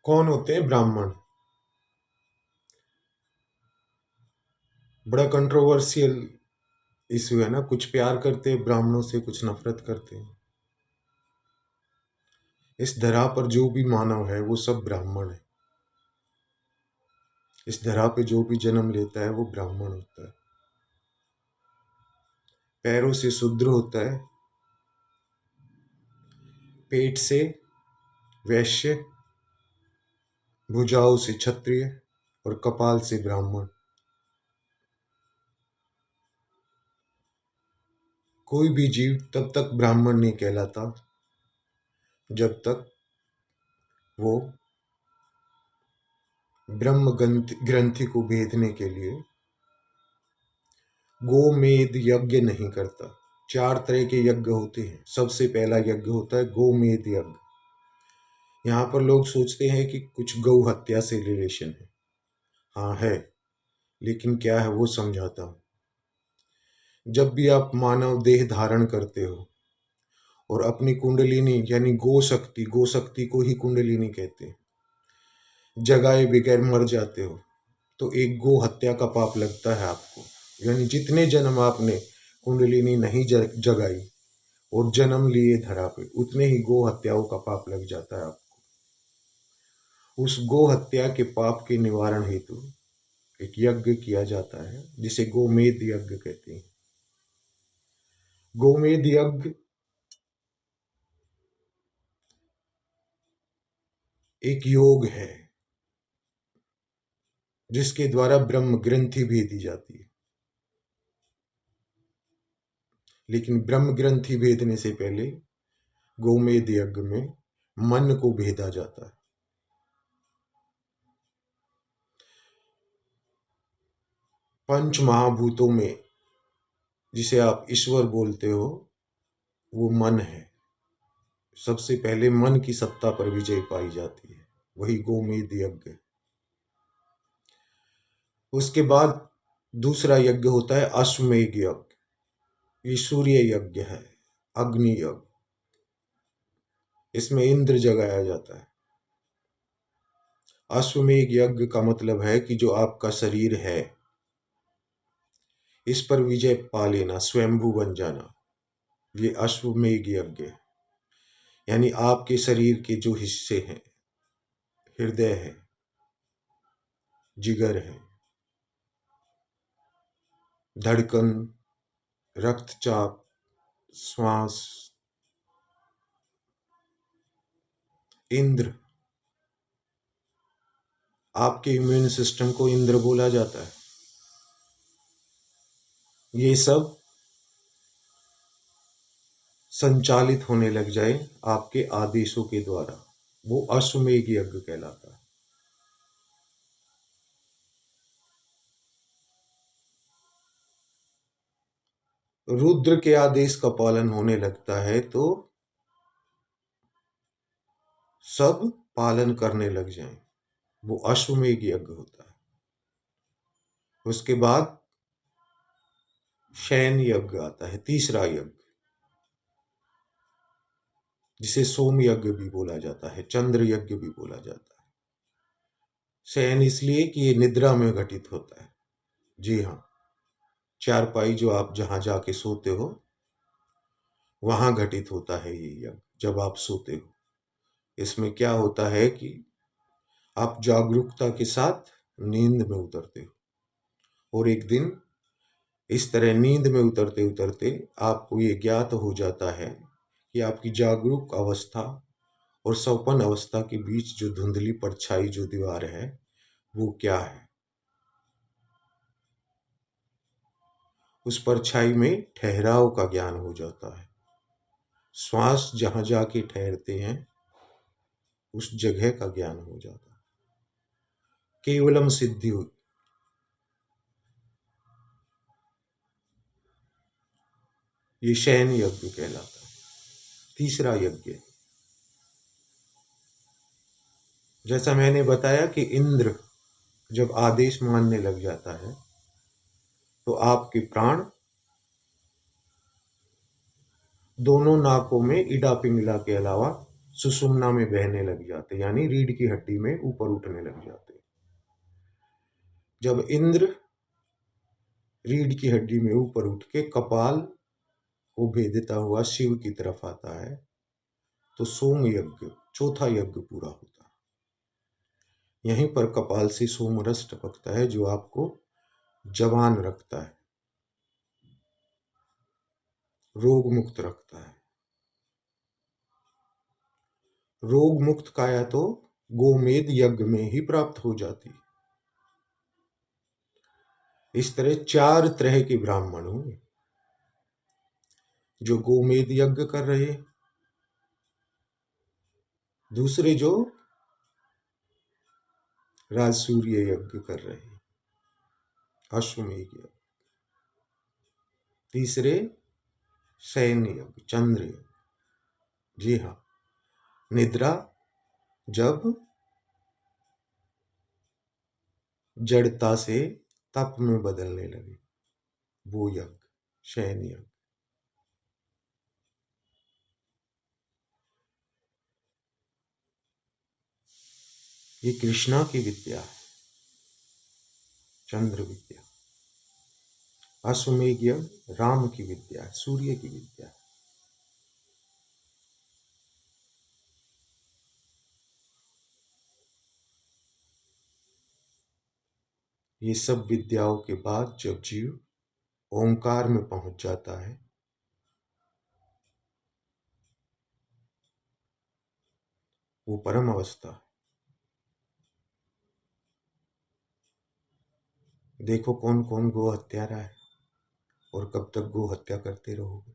कौन होते हैं ब्राह्मण? बड़ा कंट्रोवर्शियल इशू है ना, कुछ प्यार करते हैं ब्राह्मणों से, कुछ नफरत करते हैं। इस धरा पर जो भी मानव है वो सब ब्राह्मण है। इस धरा पे जो भी जन्म लेता है वो ब्राह्मण होता है। पैरों से शूद्र होता है, पेट से वैश्य, भुजाओं से क्षत्रिय और कपाल से ब्राह्मण। कोई भी जीव तब तक ब्राह्मण नहीं कहलाता जब तक वो ब्रह्म ग्रंथि को भेदने के लिए गोमेद यज्ञ नहीं करता। 4 तरह के यज्ञ होते हैं। सबसे पहला यज्ञ होता है गोमेद यज्ञ। यहाँ पर लोग सोचते हैं कि कुछ गौ हत्या से रिलेशन है। हाँ है, लेकिन क्या है वो समझाता हूँ। जब भी आप मानव देह धारण करते हो और अपनी कुंडलिनी यानी गो शक्ति को ही कुंडलिनी कहते हैं, जगाए बगैर मर जाते हो तो एक गो हत्या का पाप लगता है आपको। यानी जितने जन्म आपने कुंडलिनी नहीं जगाई और जन्म लिए धरा पे, उतने ही गो हत्याओं का पाप लग जाता है आपको। उस गो हत्या के पाप के निवारण हेतु एक यज्ञ किया जाता है जिसे गोमेद यज्ञ कहते हैं। गोमेद यज्ञ एक योग है जिसके द्वारा ब्रह्म ग्रंथि भेदी जाती है। लेकिन ब्रह्म ग्रंथि भेदने से पहले गोमेद यज्ञ में मन को भेदा जाता है। पंच महाभूतों में जिसे आप ईश्वर बोलते हो वो मन है। सबसे पहले मन की सत्ता पर विजय पाई जाती है, वही गोमेद यज्ञ। उसके बाद दूसरा यज्ञ होता है अश्वमेध यज्ञ। ये सूर्य यज्ञ है, अग्नि यज्ञ। इसमें इंद्र जगाया जाता है। अश्वमेध यज्ञ का मतलब है कि जो आपका शरीर है इस पर विजय पा लेना, स्वयंभू बन जाना, ये अश्वमेध यज्ञ है। यानी आपके शरीर के जो हिस्से हैं, हृदय है, जिगर है, धड़कन, रक्तचाप, श्वास, इंद्र, आपके इम्यून सिस्टम को इंद्र बोला जाता है। ये सब संचालित होने लग जाए आपके आदेशों के द्वारा, वो अश्वमेध यज्ञ कहलाता है। रुद्र के आदेश का पालन होने लगता है तो सब पालन करने लग जाएं, वो अश्वमेध यज्ञ होता है। उसके बाद शयन यज्ञ आता है, तीसरा यज्ञ, जिसे सोम यज्ञ भी बोला जाता है, चंद्र यज्ञ भी बोला जाता है। शयन इसलिए कि ये निद्रा में घटित होता है। जी हाँ, चारपाई जो आप जहां जाके सोते हो वहां घटित होता है ये यज्ञ, जब आप सोते हो। इसमें क्या होता है कि आप जागरूकता के साथ नींद में उतरते हो और एक दिन इस तरह नींद में उतरते उतरते आपको ये ज्ञात हो जाता है कि आपकी जागरूक अवस्था और स्वपन अवस्था के बीच जो धुंधली परछाई जो दीवार है वो क्या है। उस परछाई में ठहराव का ज्ञान हो जाता है। श्वास जहां जाके ठहरते हैं उस जगह का ज्ञान हो जाता है। केवलम सिद्धि होती। ये शयन यज्ञ कहलाता है, तीसरा यज्ञ। जैसा मैंने बताया कि इंद्र जब आदेश मानने लग जाता है तो आपके प्राण दोनों नाकों में इडा पिंगला के अलावा सुषुम्ना में बहने लग जाते, यानी रीढ़ की हड्डी में ऊपर उठने लग जाते। जब इंद्र रीढ़ की हड्डी में ऊपर उठ के कपाल को भेदता हुआ शिव की तरफ आता है तो सोम यज्ञ, चौथा यज्ञ पूरा होता है। यहीं पर कपाल से सोम रस टपकता है जो आपको जवान रखता है, रोग मुक्त रखता है। रोग मुक्त काया तो गोमेद यज्ञ में ही प्राप्त हो जाती है। इस तरह 4 तरह के ब्राह्मण होंगे, जो गोमेद यज्ञ कर रहे हैं, दूसरे जो राजसूर्य यज्ञ कर रहे हैं, अश्वमेध यज्ञ, तीसरे शयन यज्ञ, चंद्र यज्ञ। जी हाँ, निद्रा जब जड़ता से तप में बदलने लगे, वो यज्ञ, शयन यज्ञ। ये कृष्णा की विद्या है, चंद्र विद्या। अश्वमेध यज्ञ राम की विद्या है, सूर्य की विद्या है। ये सब विद्याओं के बाद जब जीव ओंकार में पहुंच जाता है, वो परम अवस्था है। देखो कौन कौन गो हत्यारा है और कब तक गो हत्या करते रहोगे।